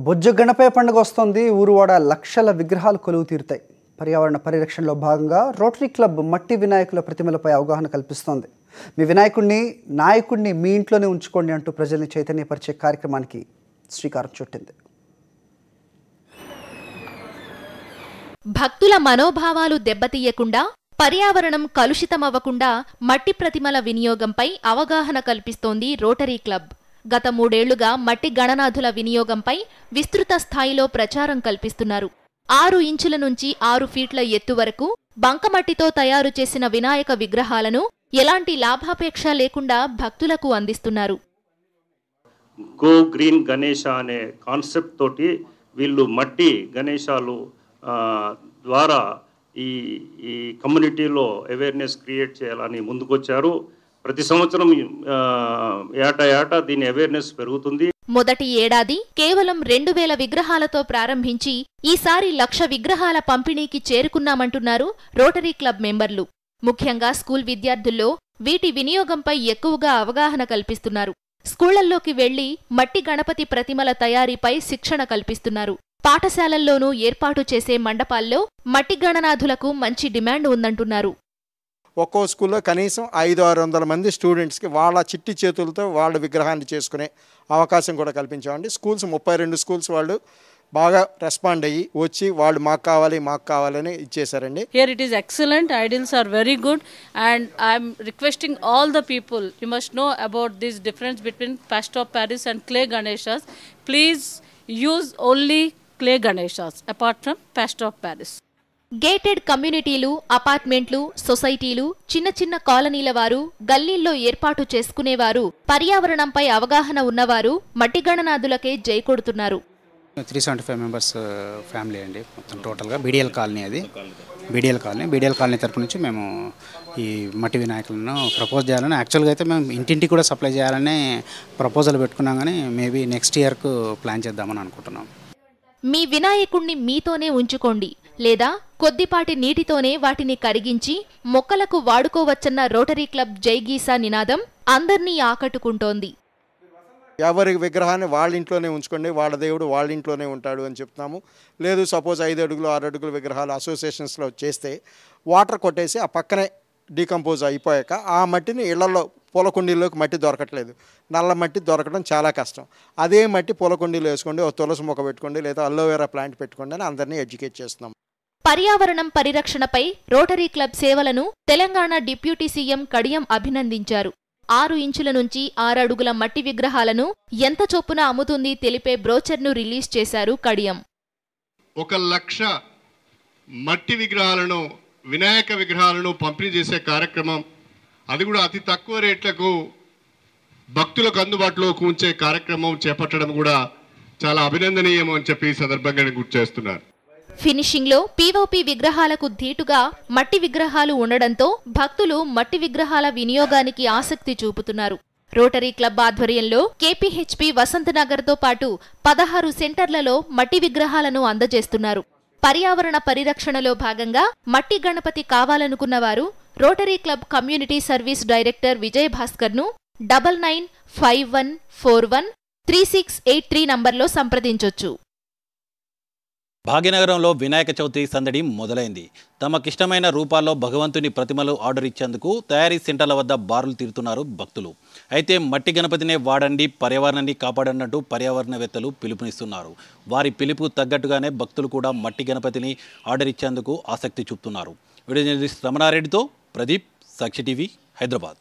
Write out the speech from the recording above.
బొజ్జ గణపయ్య పండుగ వస్తోంది. ఊరువాడ లక్షల విగ్రహాలు కొలువు తీరుతాయి. పర్యావరణ పరిరక్షణలో భాగంగా రోటరీ క్లబ్ మట్టి వినాయకుల ప్రతిమలపై అవగాహన కల్పిస్తోంది. మీ వినాయకుడిని నాయకుడిని మీ ఇంట్లోనే ఉంచుకోండి అంటూ ప్రజల్ని చైతన్యపరిచే కార్యక్రమానికి శ్రీకారం చుట్టింది. భక్తుల మనోభావాలు దెబ్బతీయకుండా, పర్యావరణం కలుషితమవ్వకుండా మట్టి ప్రతిమల వినియోగంపై అవగాహన కల్పిస్తోంది రోటరీ క్లబ్. గత 3 ఏళ్లుగా మట్టి గణనాథుల వినియోగంపై విస్తృత స్థాయిలో ప్రచారం కల్పిస్తున్నారు. 6 ఇంచుల నుంచి 6 ఫీట్ల ఎత్తు వరకు బంకమట్టితో తయారు చేసిన వినాయక విగ్రహాలను ఎలాంటి లాభాపేక్ష లేకుండా భక్తులకు అందిస్తున్నారు. గో గ్రీన్ గణేష అనే కాన్సెప్ట్ తోటి వీళ్ళు మట్టి గణేశాలు ద్వారా ఈ కమ్యూనిటీలో అవేర్నెస్ క్రియేట్ చేయాలని ముందుకొచ్చారు. ప్రతి సంవత్సరం ఏటా దీని అవేర్నెస్ పెరుగుతుంది. మొదటి ఏడాది కేవలం 2000 విగ్రహాలతో ప్రారంభించి ఈసారి 1,00,000 విగ్రహాల పంపిణీకి చేరుకున్నామంటున్నారు రోటరీ క్లబ్ మెంబర్లు. ముఖ్యంగా స్కూల్ విద్యార్థుల్లో వీటి వినియోగంపై ఎక్కువగా అవగాహన కల్పిస్తున్నారు. స్కూళ్లల్లోకి వెళ్లి మట్టి గణపతి ప్రతిమల తయారీపై శిక్షణ కల్పిస్తున్నారు. పాఠశాలల్లోనూ ఏర్పాటు చేసే మండపాల్లో మట్టి గణనాథులకు మంచి డిమాండ్ ఉందంటున్నారు. ఒక్కో స్కూల్లో కనీసం 500-600 మంది స్టూడెంట్స్కి వాళ్ళ చిట్టి చేతులతో వాళ్ళ విగ్రహాన్ని చేసుకునే అవకాశం కూడా కల్పించామండి. స్కూల్స్ 32 స్కూల్స్ వాళ్ళు బాగా రెస్పాండ్ అయ్యి వచ్చి వాళ్ళు మాకు కావాలని ఇచ్చేసారండి. Here it is excellent, ideals are very good, and I am requesting all the people, you must know about this difference between plaster of Paris and clay Ganeshas. Please use only clay Ganeshas apart from plaster of Paris. Gated కమ్యూనిటీలు, అపార్ట్మెంట్లు, సొసైటీలు, చిన్న కాలనీల వారు, గల్లీల్లో ఏర్పాటు చేసుకునేవారు, పర్యావరణంపై అవగాహన ఉన్నవారు మట్టి గణనాథులకే జై కొడుతున్నారు. 375 మెంబర్స్ ఫ్యామిలీ అండి మొత్తం టోటల్గా. బీడీఎల్ కాలనీ అది. బీడీఎల్ కాలనీ తరపు నుంచి మేము ఈ మట్టి వినాయకులను ప్రపోజ్ చేయాలని, యాక్చువల్గా అయితే మేము ఇంటింటికి కూడా సప్లై చేయాలని ప్రపోజల్ పెట్టుకున్నాం, కానీ మేబీ నెక్స్ట్ ఇయర్కు ప్లాన్ చేద్దామని అనుకుంటున్నాం. మీ వినాయకుణ్ణి మీతోనే ఉంచుకోండి, లేదా కొద్దిపాటి నీటితోనే వాటిని కరిగించి మొక్కలకు వాడుకోవచ్చన్న రోటరీ క్లబ్ జైగీసా నినాదం అందర్నీ ఆకట్టుకుంటోంది. ఎవరి విగ్రహాన్ని వాళ్ళ ఇంట్లోనే ఉంచుకోండి, వాళ్ళ దేవుడు వాళ్ళ ఇంట్లోనే ఉంటాడు అని చెప్తున్నాము. లేదు సపోజ్ 5 అడుగులు 6 అడుగుల విగ్రహాలు అసోసియేషన్స్లో చేస్తే వాటర్ కొట్టేసి ఆ పక్కనే డీకంపోజ్ అయిపోయాక ఆ మట్టిని ఇళ్లలో పూలకుండీల్లోకి మట్టి దొరకట్లేదు. నల్ల మట్టి దొరకడం చాలా కష్టం. అదే మట్టి పూలకుండీలో వేసుకోండి, ఒక తులసి మొక్క పెట్టుకోండి, లేదా అలోవెరా ప్లాంట్ పెట్టుకోండి అని అందరినీ ఎడ్యుకేట్ చేస్తున్నాం. పర్యావరణం పరిరక్షణపై రోటరీ క్లబ్ సేవలను తెలంగాణ డిప్యూటీ సీఎం కడియం అభినందించారు. 6 ఇంచుల నుంచి 6 అడుగుల మట్టి విగ్రహాలను ఎంత చొప్పున అమ్ముతుంది తెలిపే బ్రోచర్ను రిలీజ్ చేశారు కడియం. 1,00,000 మట్టి విగ్రహాలను, వినాయక విగ్రహాలను పంపిణీ చేసే కార్యక్రమం, అది కూడా అతి తక్కువ రేట్లకు భక్తులకు అందుబాటులోకి ఉంచే కార్యక్రమం చేపట్టడం కూడా చాలా అభినందనీయం అని చెప్పి ఈ సందర్భంగా గుర్తు చేస్తున్నారు. ఫినిషింగ్లో పీఓపీ విగ్రహాలకు ధీటుగా మట్టి విగ్రహాలు ఉండడంతో భక్తులు మట్టి విగ్రహాల వినియోగానికి ఆసక్తి చూపుతున్నారు. రోటరీ క్లబ్ ఆధ్వర్యంలో కేపీహెచ్పీ వసంతనగర్తో పాటు 16 సెంటర్లలో మట్టి విగ్రహాలను అందజేస్తున్నారు. పర్యావరణ పరిరక్షణలో భాగంగా మట్టి గణపతి కావాలనుకున్నవారు rotary club community service director Vijay భాస్కర్ను 9951413683 నంబర్లో సంప్రదించొచ్చు. భాగ్యనగరంలో వినాయక చవితి సందడి మొదలైంది. తమకిష్టమైన రూపాల్లో భగవంతుని ప్రతిమలు ఆర్డర్ ఇచ్చేందుకు తయారీ సెంటర్ల వద్ద బారులు తీరుతున్నారు భక్తులు. అయితే మట్టి గణపతినే వాడండి, పర్యావరణాన్ని కాపాడన్నట్టు పర్యావరణవేత్తలు పిలుపునిస్తున్నారు. వారి పిలుపు తగ్గట్టుగానే భక్తులు కూడా మట్టి గణపతిని ఆర్డర్ ఇచ్చేందుకు ఆసక్తి చూపుతున్నారు. వీడియో జర్నలిస్ట్ రమణారెడ్డితో ప్రదీప్, సాక్షి టీవీ, హైదరాబాద్.